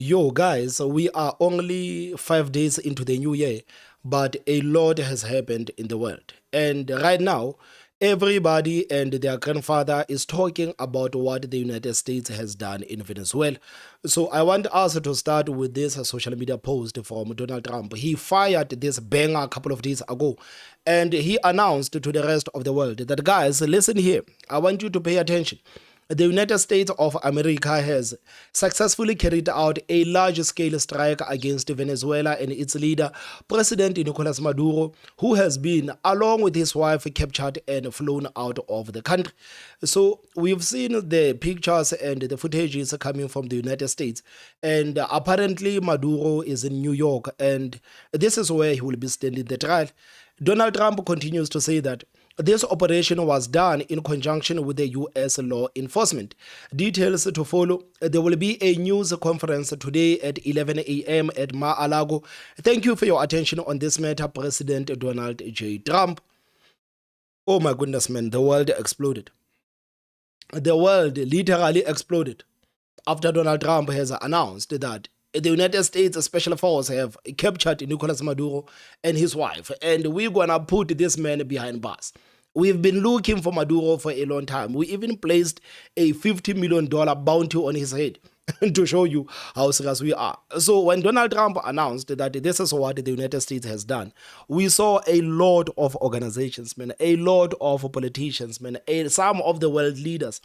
Yo, guys, we are only 5 days into the new year, but a lot has happened in the world. And right now, everybody and their grandfather is talking about what the United States has done in Venezuela. So I want us to start with this social media post from Donald Trump. He fired this banger a couple of days ago, and he announced to the rest of the world that, guys, listen here, I want you to pay attention. The United States of America has successfully carried out a large-scale strike against Venezuela and its leader, President Nicolás Maduro, who has been, along with his wife, captured and flown out of the country. So we've seen the pictures and the footages coming from the United States, and apparently Maduro is in New York, and this is where he will be standing the trial. Donald Trump continues to say that this operation was done in conjunction with the U.S. law enforcement. Details to follow. There will be a news conference today at 11 a.m. at Mar-a-Lago. Thank you for your attention on this matter, President Donald J. Trump. Oh my goodness, man, the world exploded. The world literally exploded after Donald Trump has announced that the United States Special Force have captured Nicolás Maduro and his wife, and we're gonna put this man behind bars. We've been looking for Maduro for a long time. We even placed a $50 million bounty on his head to show you how serious we are. So when Donald Trump announced that this is what the United States has done, we saw a lot of organizations, man, a lot of politicians, man, some of the world leaders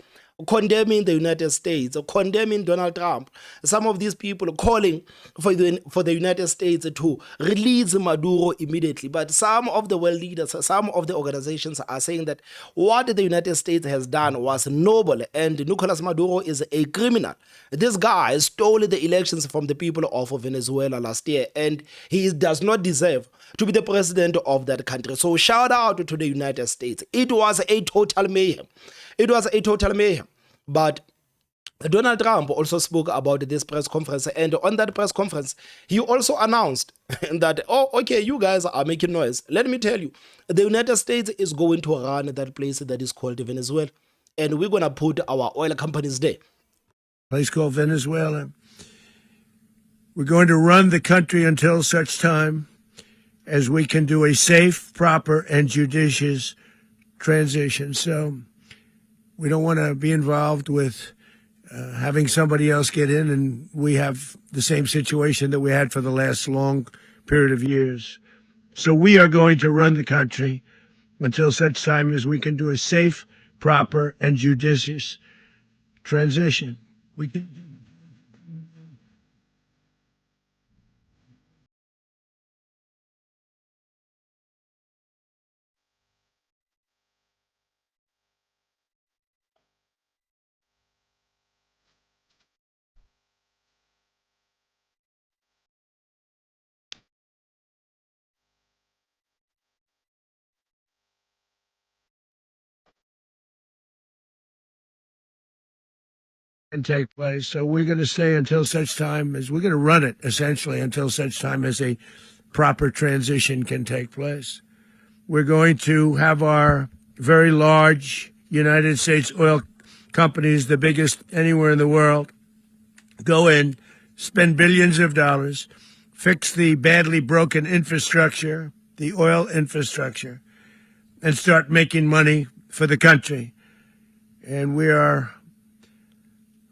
condemning the United States, condemning Donald Trump. Some of these people calling for the United States to release Maduro immediately. But some of the world leaders, some of the organizations are saying that what the United States has done was noble and Nicolas Maduro is a criminal. This guy stole the elections from the people of Venezuela last year, and he does not deserve to be the president of that country. So shout out to the United States. It was a total mayhem. It was a total mayhem. But Donald Trump also spoke about this press conference, and on that press conference, he also announced that, oh, okay, you guys are making noise. Let me tell you, the United States is going to run that place that is called Venezuela, and we're going to put our oil companies there. Place called Venezuela. We're going to run the country until such time as we can do a safe, proper, and judicious transition. So we don't want to be involved with having somebody else get in, and we have the same situation that we had for the last long period of years. So we are going to run the country until such time as we can do a safe, proper, and judicious transition. We can take place. So we're going to stay until such time as we're going to run it essentially until such time as a proper transition can take place. We're going to have our very large United States oil companies, the biggest anywhere in the world, go in, spend billions of dollars, fix the badly broken infrastructure, the oil infrastructure, and start making money for the country. And we are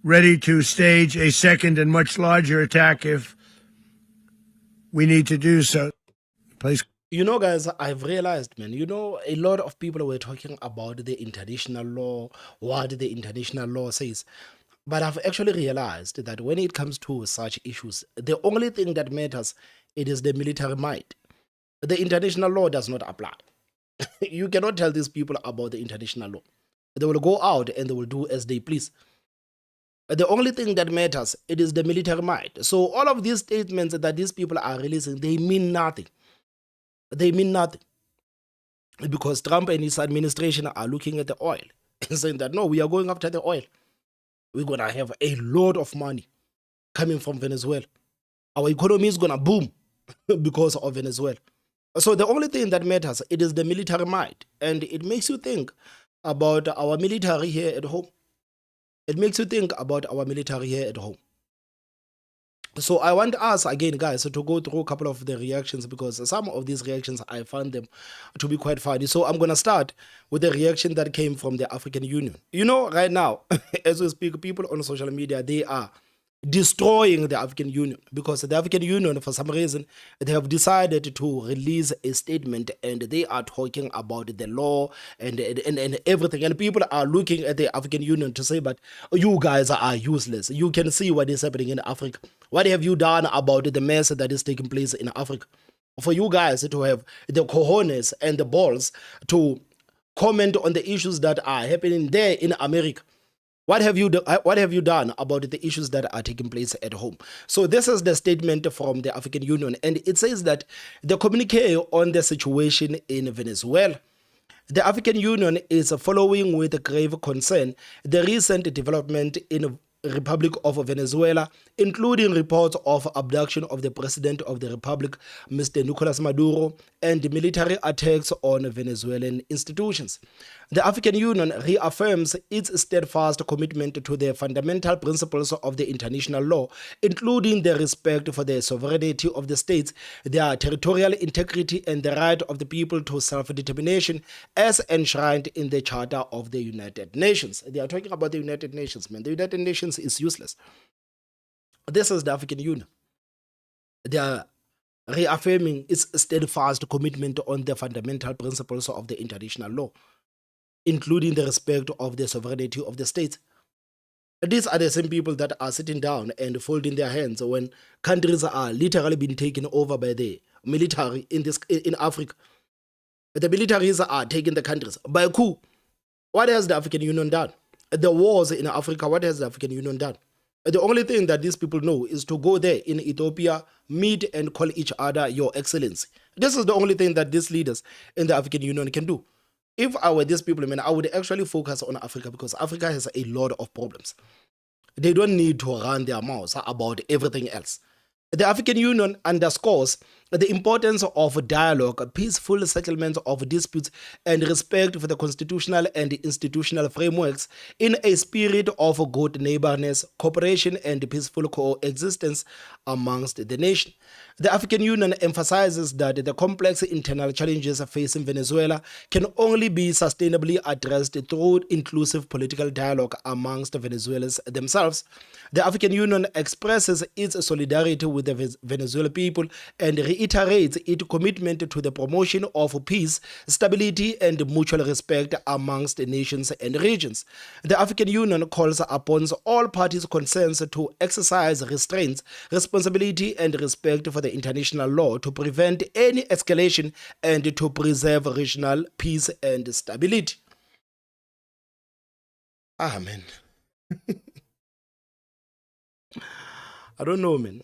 ready to stage a second and much larger attack if we need to do so. Please. You know, guys, I've realized, man, a lot of people were talking about the international law, what the international law says. But I've actually realized that when it comes to such issues, the only thing that matters, it is the military might. The international law does not apply. You cannot tell these people about the international law. They will go out and they will do as they please. The only thing that matters, it is the military might. So all of these statements that these people are releasing, they mean nothing. They mean nothing. Because Trump and his administration are looking at the oil and saying that, no, we are going after the oil. We're going to have a lot of money coming from Venezuela. Our economy is going to boom because of Venezuela. So the only thing that matters, it is the military might. And it makes you think about our military here at home. It makes you think about our military here at home. So I want us again, guys, to go through a couple of the reactions, because some of these reactions I found them to be quite funny. So I'm gonna start with the reaction that came from the African Union. You know, right now, as we speak, people on social media, they are destroying the African Union, because the African Union, for some reason, they have decided to release a statement, and they are talking about the law and everything. And people are looking at the African Union to say, but you guys are useless. You can see what is happening in Africa. What have you done about the mess that is taking place in Africa? For you guys to have the cojones and the balls to comment on the issues that are happening there in America. What have you done about the issues that are taking place at home? So this is the statement from the African Union, and it says that the communique on the situation in Venezuela. The African Union is following with grave concern the recent development in Republic of Venezuela, including reports of abduction of the president of the republic, Mr. Nicolás Maduro, and military attacks on Venezuelan institutions. The African Union reaffirms its steadfast commitment to the fundamental principles of the international law, including the respect for the sovereignty of the states, their territorial integrity, and the right of the people to self-determination as enshrined in the Charter of the United Nations. They are talking about the United Nations, man. The United Nations is useless. This is the African Union. They are reaffirming its steadfast commitment on the fundamental principles of the international law, including the respect of the sovereignty of the states. These are the same people that are sitting down and folding their hands when countries are literally being taken over by the military in Africa. The militaries are taking the countries by coup. What has the African Union done? The wars in Africa, what has the African Union done? The only thing that these people know is to go there in Ethiopia, meet and call each other Your Excellency. This is the only thing that these leaders in the African Union can do. If I were these people, I would actually focus on Africa, because Africa has a lot of problems. They don't need to run their mouths about everything else. The African Union underscores the importance of dialogue, peaceful settlement of disputes, and respect for the constitutional and institutional frameworks in a spirit of good neighborliness, cooperation, and peaceful coexistence amongst the nation. The African Union emphasizes that the complex internal challenges facing Venezuela can only be sustainably addressed through inclusive political dialogue amongst Venezuelans themselves. The African Union expresses its solidarity with the Venezuelan people and reiterates its commitment to the promotion of peace, stability, and mutual respect amongst nations and regions. The African Union calls upon all parties concerned to exercise restraints, responsibility, and respect for the international law to prevent any escalation and to preserve regional peace and stability. Amen. I don't know, man.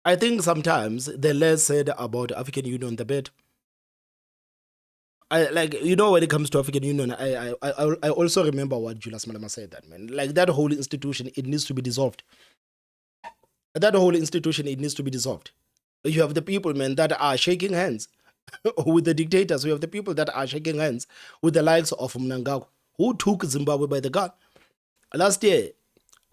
I think sometimes the less said about African Union, the better. When it comes to African Union, I also remember what Julius Malema said, that, man. Like, that whole institution, it needs to be dissolved. That whole institution, it needs to be dissolved. You have the people, man, that are shaking hands with the dictators. We have the people that are shaking hands with the likes of Mnangagwa, who took Zimbabwe by the gun. Last year,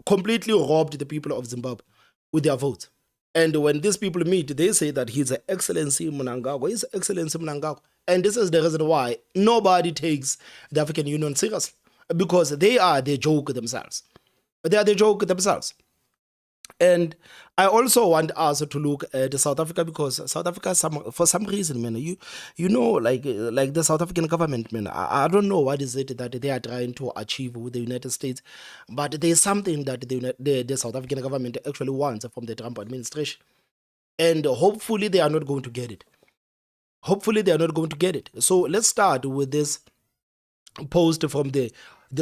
completely robbed the people of Zimbabwe with their votes. And when these people meet, they say that His Excellency Mnangagwa, His Excellency Mnangagwa. And this is the reason why nobody takes the African Union seriously, because they are the joke themselves. They are the joke themselves. And I also want us to look at South Africa, because South Africa, for some reason, man, like the South African government, man, I don't know what is it that they are trying to achieve with the United States, but there's something that the South African government actually wants from the Trump administration. And hopefully they are not going to get it. Hopefully they are not going to get it. So let's start with this post from the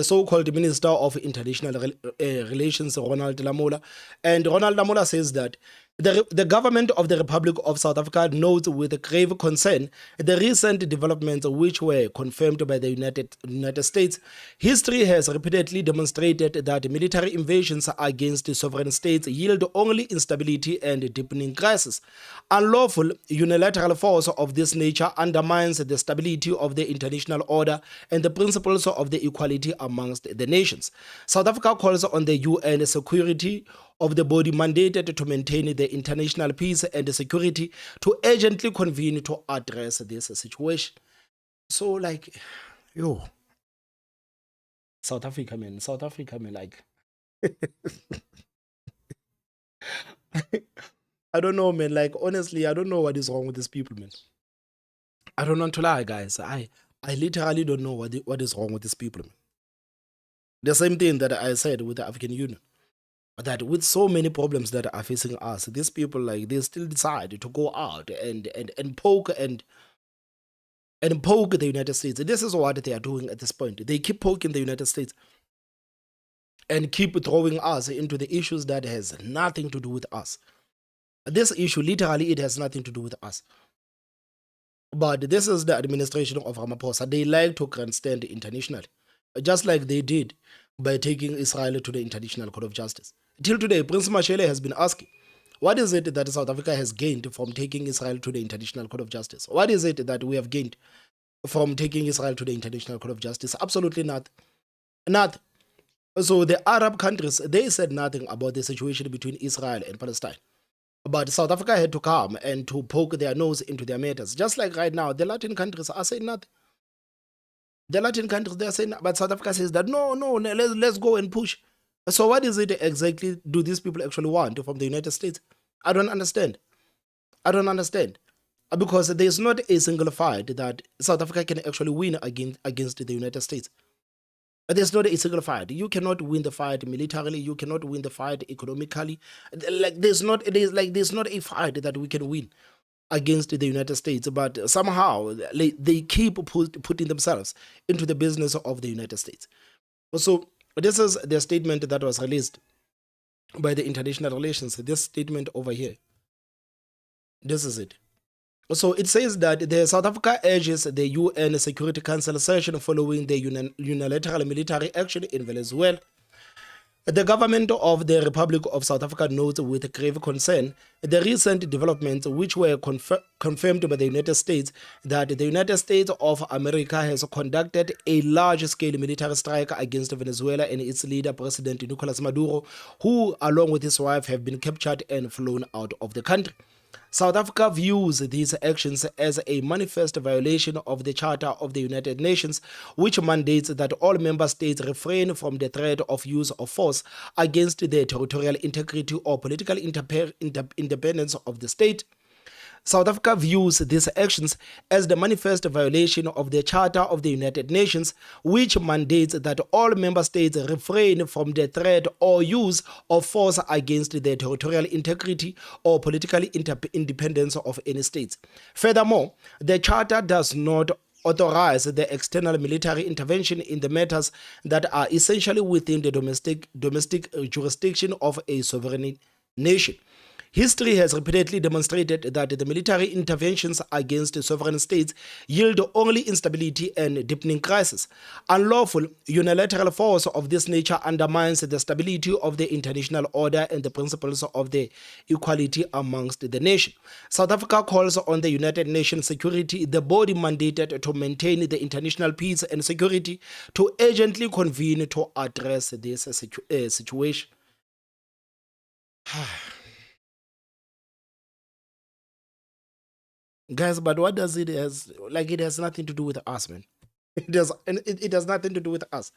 so-called Minister of International Relations, Ronald Lamola. And Ronald Lamola says that the government of the Republic of South Africa notes with grave concern the recent developments which were confirmed by the United States. History has repeatedly demonstrated that military invasions against sovereign states yield only instability and deepening crisis. Unlawful unilateral force of this nature undermines the stability of the international order and the principles of the equality amongst the nations. South Africa calls on the UN Security of the body mandated to maintain the international peace and security to urgently convene to address this situation. So, like, yo, South Africa, man, like, I don't know, man. Like, honestly, I don't know what is wrong with these people, man. I don't want to lie, guys. I literally don't know what is wrong with these people, man. The same thing that I said with the African Union, that with so many problems that are facing us, these people, like, they still decide to go out and poke and poke the United States. This is what they are doing at this point. They keep poking the United States and keep throwing us into the issues that has nothing to do with us. This issue, literally, it has nothing to do with us. But this is the administration of Ramaphosa. They like to grandstand internationally, just like they did by taking Israel to the International Court of Justice. Till today, Prince Mashele has been asking, what is it that South Africa has gained from taking Israel to the International Court of Justice? What is it that we have gained from taking Israel to the International Court of Justice? Absolutely nothing. Nothing. So the Arab countries, they said nothing about the situation between Israel and Palestine. But South Africa had to come and to poke their nose into their matters. Just like right now, the Latin countries are saying nothing. The Latin countries, they are saying, but South Africa says that, no, let's go and push. So what is it exactly do these people actually want from the United States? I don't understand. I don't understand. Because there's not a single fight that South Africa can actually win against the United States. There's not a single fight. You cannot win the fight militarily. You cannot win the fight economically. Like there's not a fight that we can win against the United States. But somehow they keep putting themselves into the business of the United States. So this is the statement that was released by the International Relations. This statement over here. This is it. So it says that the South Africa urges the UN Security Council session following the unilateral military action in Venezuela. The government of the Republic of South Africa notes with grave concern the recent developments which were confirmed by the United States that the United States of America has conducted a large-scale military strike against Venezuela and its leader, President Nicolás Maduro, who, along with his wife, have been captured and flown out of the country. South Africa views these actions as a manifest violation of the Charter of the United Nations, which mandates that all member states refrain from the threat of use of force against the territorial integrity or political independence of the state. South Africa views these actions as the manifest violation of the Charter of the United Nations, which mandates that all member states refrain from the threat or use of force against the territorial integrity or political independence of any state. Furthermore, the Charter does not authorize the external military intervention in the matters that are essentially within the domestic jurisdiction of a sovereign nation. History has repeatedly demonstrated that the military interventions against sovereign states yield only instability and deepening crisis. Unlawful unilateral force of this nature undermines the stability of the international order and the principles of the equality amongst the nation. South Africa calls on the United Nations Security, the body mandated to maintain the international peace and security, to urgently convene to address this situation. Guys, but what does it has like? It has nothing to do with us, man. It has nothing to do with us.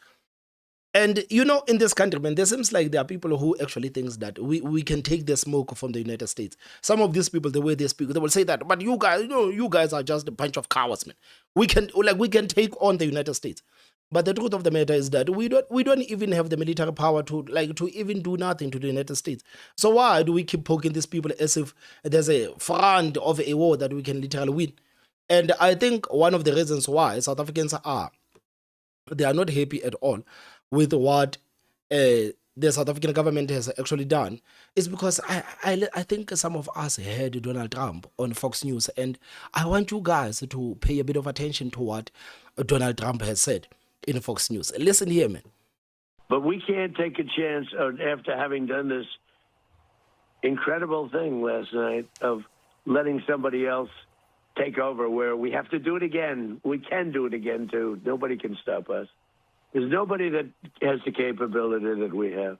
And you know, in this country, man, there seems like there are people who actually thinks that we can take the smoke from the United States. Some of these people, the way they speak, they will say that, but you guys, you guys are just a bunch of cowards, man. We can take on the United States. But the truth of the matter is that we don't even have the military power to even do nothing to the United States. So why do we keep poking these people as if there's a front of a war that we can literally win? And I think one of the reasons why South Africans they are not happy at all with what the South African government has actually done is because I think some of us heard Donald Trump on Fox News, and I want you guys to pay a bit of attention to what Donald Trump has said in Fox News. Listen here, man. But we can't take a chance after having done this incredible thing last night of letting somebody else take over, where we have to do it again. We can do it again, too. Nobody can stop us. There's nobody that has the capability that we have.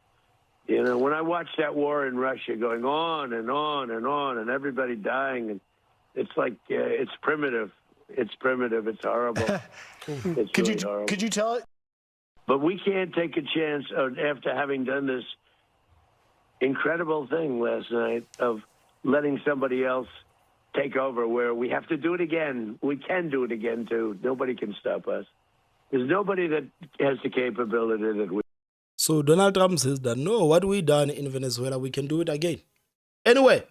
You know, when I watch that war in Russia going on and on and on, and everybody dying, and it's like it's primitive. It's primitive. It's horrible. It's really horrible. Could you tell? But we can't take a chance after having done this incredible thing last night of letting somebody else take over, where we have to do it again. We can do it again, too. Nobody can stop us. There's nobody that has the capability that we. So Donald Trump says that, no, what we done in Venezuela, we can do it again. Anyway,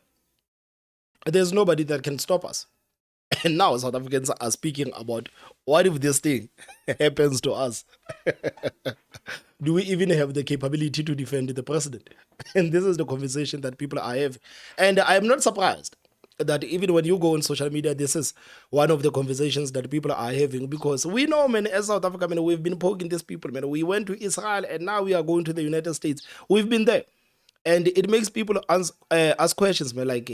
there's nobody that can stop us. And now South Africans are speaking about, what if this thing happens to us? Do we even have the capability to defend the president? And this is the conversation that people are having. And I'm not surprised that even when you go on social media, this is one of the conversations that people are having, because we know, man, as South Africa, man, we've been poking these people, man. We went to Israel and now we are going to the United States. We've been there. And it makes people ask questions, man, like,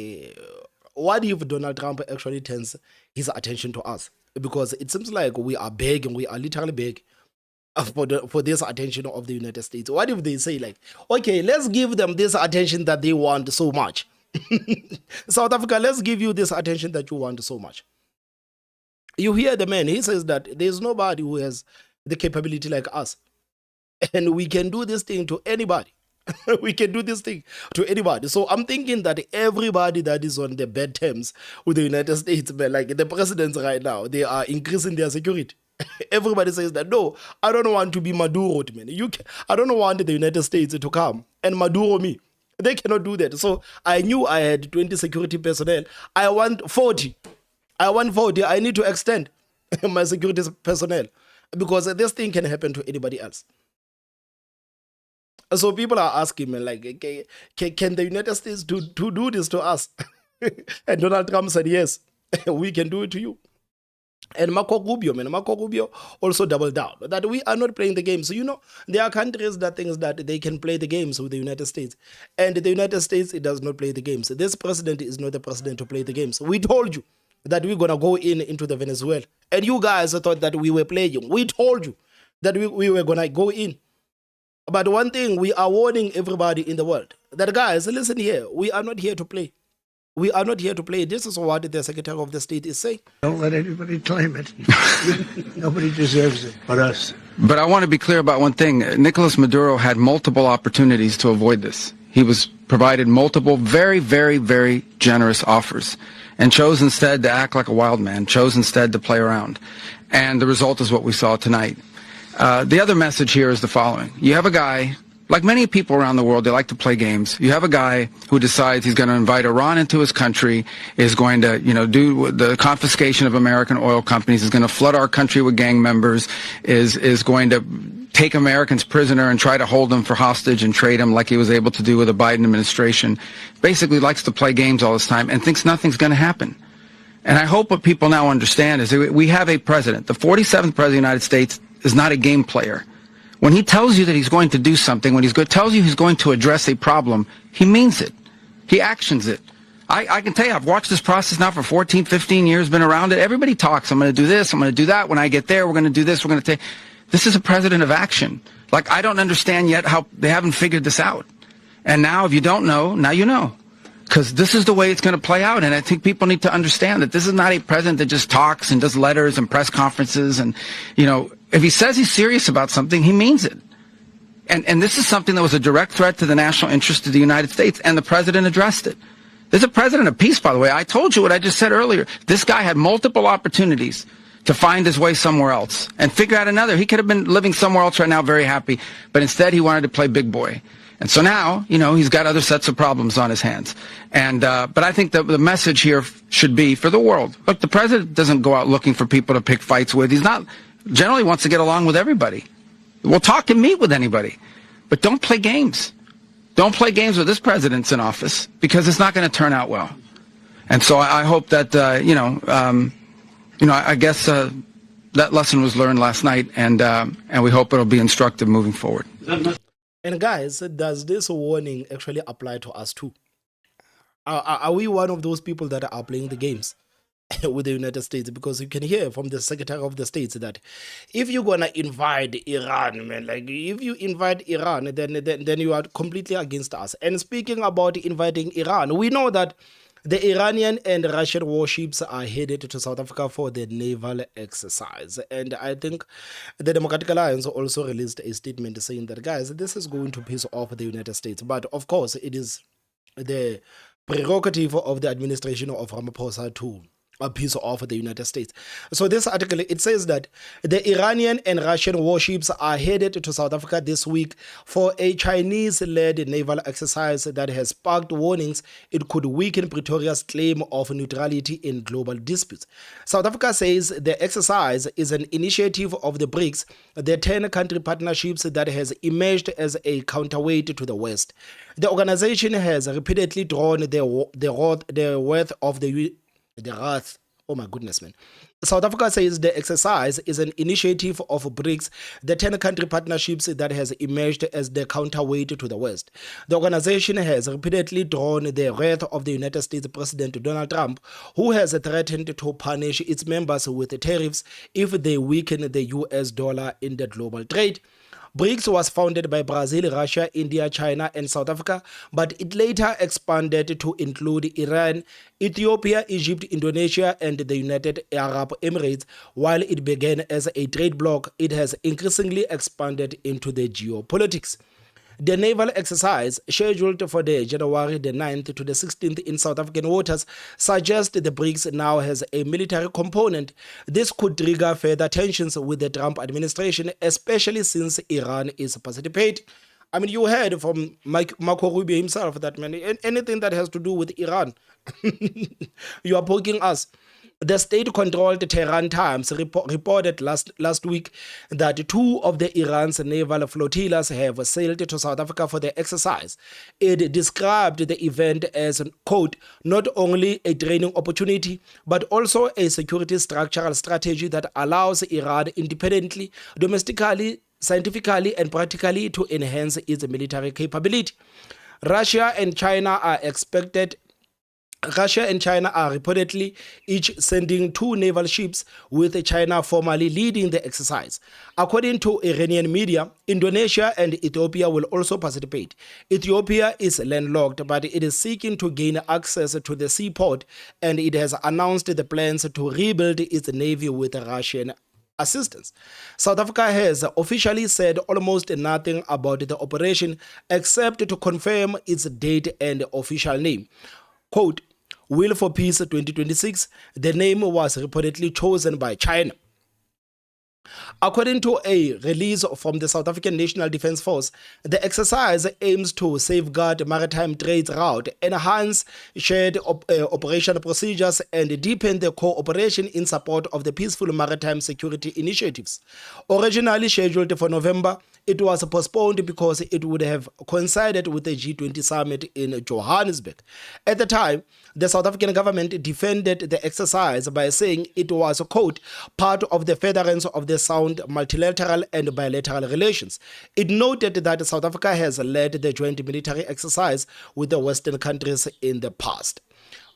what if Donald Trump actually turns his attention to us? Because it seems like we are begging, we are literally begging for this attention of the United States. What if they say, like, okay, let's give them this attention that they want so much? South Africa, let's give you this attention that you want so much. You hear the man, he says that there's nobody who has the capability like us. And we can do this thing to anybody. We can do this thing to anybody. So I'm thinking that everybody that is on the bad terms with the United States, man, like the presidents right now, they are increasing their security. Everybody says that, no, I don't want to be Maduro, man. I don't want the United States to come and Maduro me. They cannot do that. So I knew I had 20 security personnel. I want 40. I need to extend my security personnel, because this thing can happen to anybody else. So people are asking me, like, can the United States do this to us? And Donald Trump said, yes, we can do it to you. And Marco Rubio also doubled down that we are not playing the game. So, you know, there are countries that think that they can play the games with the United States. And the United States, it does not play the games. This president is not the president to play the games. We told you that we're going to go into the Venezuela. And you guys thought that we were playing. We told you that we were going to go in. But one thing, we are warning everybody in the world that, guys, listen here, we are not here to play. We are not here to play. This is what the Secretary of the State is saying. Don't let anybody claim it. Nobody deserves it but us. But I want to be clear about one thing. Nicolás Maduro had multiple opportunities to avoid this. He was provided multiple very, very, very generous offers and chose instead to act like a wild man, chose instead to play around. And the result is what we saw tonight. The other message here is the following. You have a guy, like many people around the world, they like to play games. You have a guy who decides he's going to invite Iran into his country, is going to, do the confiscation of American oil companies, is going to flood our country with gang members, is going to take Americans prisoner and try to hold them for hostage and trade them like he was able to do with the Biden administration. Basically likes to play games all this time and thinks nothing's going to happen. And I hope what people now understand is that we have a president. The 47th president of the United States is not a game player. When he tells you that he's going to do something, when tells you he's going to address a problem, he means it. He actions it. I can tell you, I've watched this process now for 14, 15 years, been around it. Everybody talks. I'm going to do this. I'm going to do that. When I get there, we're going to do this. We're going to take. This is a president of action. Like, I don't understand yet how they haven't figured this out. And now, if you don't know, now you know. Because this is the way it's going to play out. And I think people need to understand that this is not a president that just talks and does letters and press conferences. And, if he says he's serious about something, he means it. And this is something that was a direct threat to the national interest of the United States, and the president addressed it. There's a president of peace, by the way. I told you what I just said earlier. This guy had multiple opportunities to find his way somewhere else and figure out another. He could have been living somewhere else right now very happy, but instead he wanted to play big boy. And so now, he's got other sets of problems on his hands. And but I think the message here should be for the world. Look, the president doesn't go out looking for people to pick fights with. He's not generally wants to get along with everybody. We'll talk and meet with anybody. But don't play games. Don't play games with this president's in office, because it's not going to turn out well. And so I hope that, I guess that lesson was learned last night, and we hope it'll be instructive moving forward. And guys, does this warning actually apply to us too? Are we one of those people that are playing the games? with the United States, because you can hear from the Secretary of the States that if you're gonna invade Iran, man, like if you invade Iran, then you are completely against us. And speaking about invading Iran, we know that the Iranian and Russian warships are headed to South Africa for the naval exercise. And I think the Democratic Alliance also released a statement saying that, guys, this is going to piss off the United States. But of course, it is the prerogative of the administration of Ramaphosa to piece off the United States. So this article, it says that the Iranian and Russian warships are headed to South Africa this week for a Chinese-led naval exercise that has sparked warnings it could weaken Pretoria's claim of neutrality in global disputes. South Africa says the exercise is an initiative of the BRICS, the 10-country partnerships that has emerged as a counterweight to the West. The organization has repeatedly drawn the worth of the wrath. Oh my goodness, man. South Africa says the exercise is an initiative of BRICS, the 10-country partnerships that has emerged as the counterweight to the West. The organization has repeatedly drawn the wrath of the United States President Donald Trump, who has threatened to punish its members with tariffs if they weaken the US dollar in the global trade. BRICS was founded by Brazil, Russia, India, China, and South Africa, but it later expanded to include Iran, Ethiopia, Egypt, Indonesia, and the United Arab Emirates. While it began as a trade bloc, it has increasingly expanded into the geopolitics. The naval exercise, scheduled for the January the 9th to the 16th in South African waters, suggests the BRICS now has a military component. This could trigger further tensions with the Trump administration, especially since Iran is participating. I mean, you heard from Marco Rubio himself that, man, anything that has to do with Iran, you are poking us. The state-controlled Tehran Times reported last week that two of the Iran's naval flotillas have sailed to South Africa for the exercise. It described the event as, quote, not only a training opportunity, but also a security structural strategy that allows Iran independently, domestically, scientifically, and practically to enhance its military capability. Russia and China are reportedly each sending two naval ships, with China formally leading the exercise. According to Iranian media, Indonesia and Ethiopia will also participate. Ethiopia is landlocked, but it is seeking to gain access to the seaport, and it has announced the plans to rebuild its navy with Russian assistance. South Africa has officially said almost nothing about the operation except to confirm its date and official name. Quote, Will for Peace 2026, the name was reportedly chosen by China. According to a release from the South African National Defence Force, the exercise aims to safeguard maritime trade route, enhance shared operational procedures, and deepen the cooperation in support of the peaceful maritime security initiatives. Originally scheduled for November, it was postponed because it would have coincided with the G20 summit in Johannesburg. At the time, the South African government defended the exercise by saying it was, quote, part of the furtherance of the sound multilateral and bilateral relations. It noted that South Africa has led the joint military exercise with the Western countries in the past.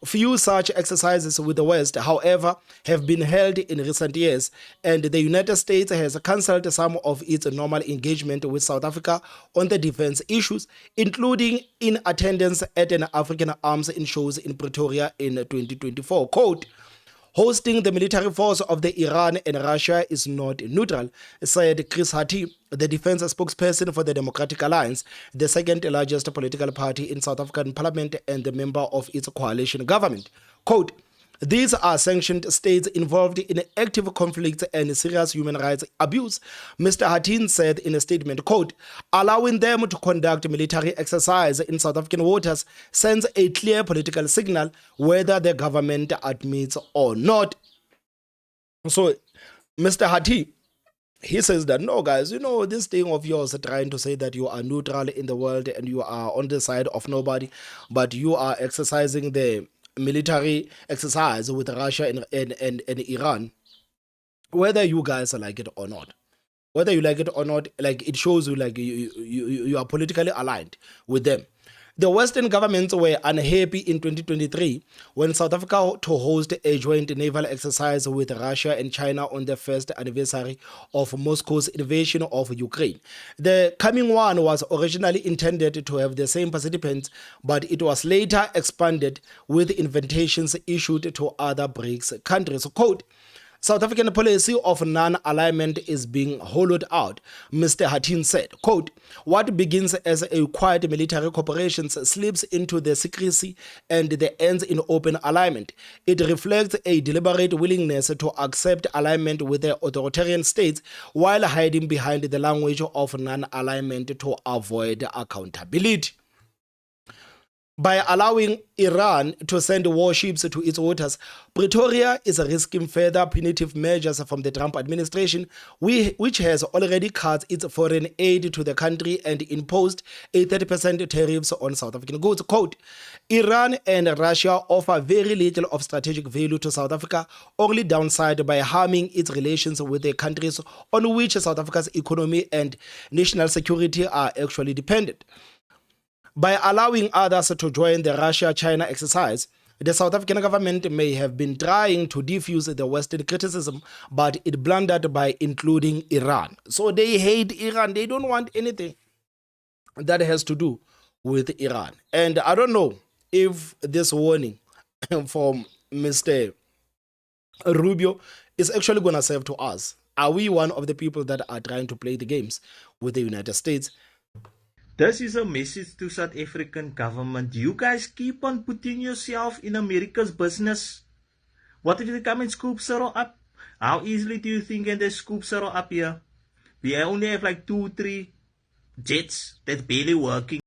Few such exercises with the West, however, have been held in recent years, and the United States has cancelled some of its normal engagement with South Africa on the defense issues, including in attendance at an African Arms shows in Pretoria in 2024. Quote, hosting the military force of the Iran and Russia is not neutral, said Chris Hattie, the defense spokesperson for the Democratic Alliance, the second largest political party in South African parliament and the member of its coalition government. Quote, these are sanctioned states involved in active conflicts and serious human rights abuse, Mr. Hattin said in a statement, quote, allowing them to conduct military exercise in South African waters sends a clear political signal whether the government admits or not. So, Mr. Hattie, he says that, no, guys, this thing of yours trying to say that you are neutral in the world and you are on the side of nobody, but you are exercising the military exercise with Russia and Iran, whether you guys like it or not. Whether you like it or not, like, it shows you like you are politically aligned with them. The Western governments were unhappy in 2023 when South Africa to host a joint naval exercise with Russia and China on the first anniversary of Moscow's invasion of Ukraine. The coming one was originally intended to have the same participants, but it was later expanded with invitations issued to other BRICS countries. Quote, South African policy of non-alignment is being hollowed out, Mr. Hatin said. Quote, what begins as a quiet military cooperation slips into the secrecy and the ends in open alignment. It reflects a deliberate willingness to accept alignment with the authoritarian states while hiding behind the language of non-alignment to avoid accountability. By allowing Iran to send warships to its waters, Pretoria is risking further punitive measures from the Trump administration, which has already cut its foreign aid to the country and imposed a 30% tariffs on South African goods. Quote, Iran and Russia offer very little of strategic value to South Africa, only downside by harming its relations with the countries on which South Africa's economy and national security are actually dependent. By allowing others to join the Russia-China exercise, the South African government may have been trying to defuse the Western criticism, but it blundered by including Iran. So they hate Iran. They don't want anything that has to do with Iran. And I don't know if this warning from Mr. Rubio is actually going to serve to us. Are we one of the people that are trying to play the games with the United States? This is a message to South African government. You guys keep on putting yourself in America's business. What if they come and scoop Cyril up? How easily do you think can they scoop Cyril up here? We only have like 2-3 jets that's barely working.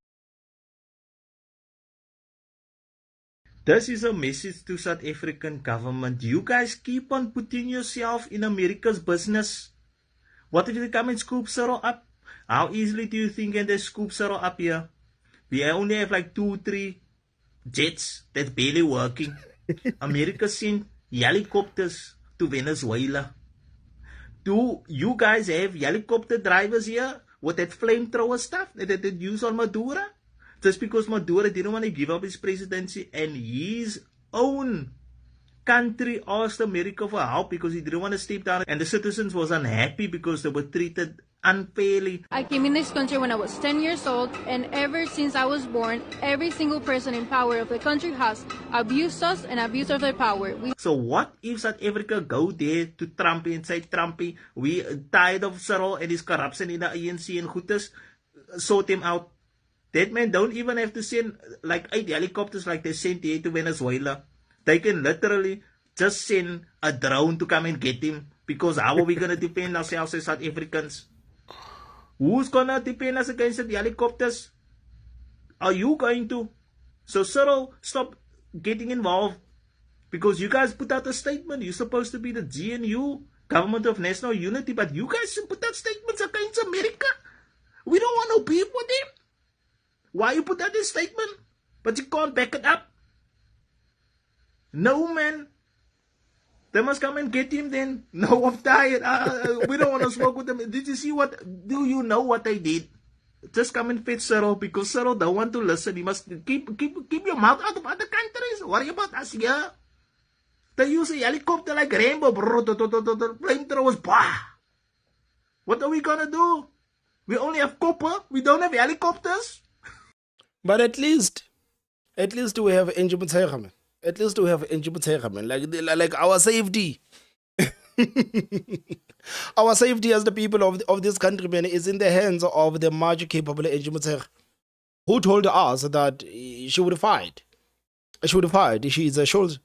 This is a message to South African government. You guys keep on putting yourself in America's business. What if they come and scoop Cyril up? How easily do you think can they scoop Cyril up here? We only have like 2-3 jets that's barely working. America sent helicopters to Venezuela. Do you guys have helicopter drivers here with that flamethrower stuff that they use on Maduro? Just because Maduro didn't want to give up his presidency and his own country asked America for help because he didn't want to step down, and the citizens was unhappy because they were treated unfairly. I came in this country when I was 10 years old, and ever since I was born, every single person in power of the country has abused us and abused of their power. So what if South Africa go there to Trumpy and say, Trumpy, we tired of Cyril and his corruption in the ANC and goodness, sort him out. That man don't even have to send like 8 helicopters like they sent here to Venezuela. They can literally just send a drone to come and get him, because how are we going to defend ourselves as South Africans? Who's going to defend us against the helicopters? Are you going to? So Cyril, stop getting involved, because you guys put out a statement. You're supposed to be the GNU, Government of National Unity, but you guys should put out statements against America. We don't want no beef with them. Why you put out this statement, but you can't back it up? No, man. They must come and get him then. No, I'm tired. We don't want to smoke with them. Did you see what? Do you know what they did? Just come and fetch Cyril, because Cyril don't want to listen. He must keep your mouth out of other countries. Worry about us here. They use a helicopter like Rainbow. Flamethrowers. Bah. What are we gonna do? We only have copper. We don't have helicopters. But at least we have Enjibutera. At least we have Enjibutera, like our safety. Our safety as the people of this country, man, is in the hands of the much capable Enjibutera, who told us that she would fight. She would fight. She is a soldier.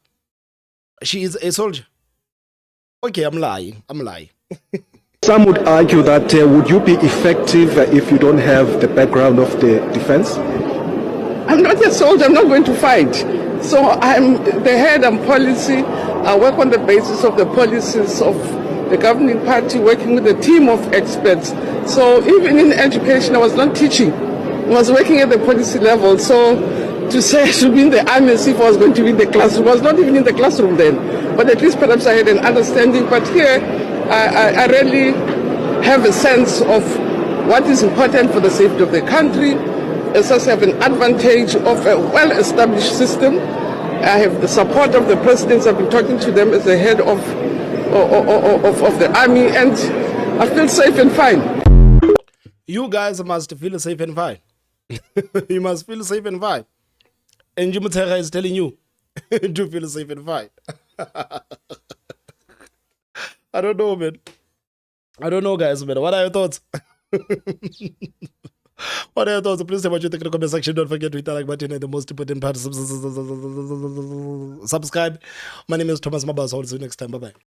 She is a soldier. Okay, I'm lying. Some would argue that would you be effective if you don't have the background of the defense? I'm not a soldier. I'm not going to fight. So I'm the head and policy. I work on the basis of the policies of the governing party, working with a team of experts. So even in education, I was not teaching. I was working at the policy level. So to say I should be in the army as if I was going to be in the classroom, I was not even in the classroom then. But at least perhaps I had an understanding. But here, I really have a sense of what is important for the safety of the country, as I have an advantage of a well-established system. I have the support of the presidents. I've been talking to them as the head of the army, and I feel safe and fine. You guys must feel safe and fine. You must feel safe and fine. And Jimutera is telling you to feel safe and fine. I don't know, man. I don't know, guys, man. What are your thoughts? What are your thoughts? Please tell me what you think in the comment section. Don't forget to hit the like button and the most important part, subscribe. My name is Thomas Mabas. I'll see you next time. Bye-bye.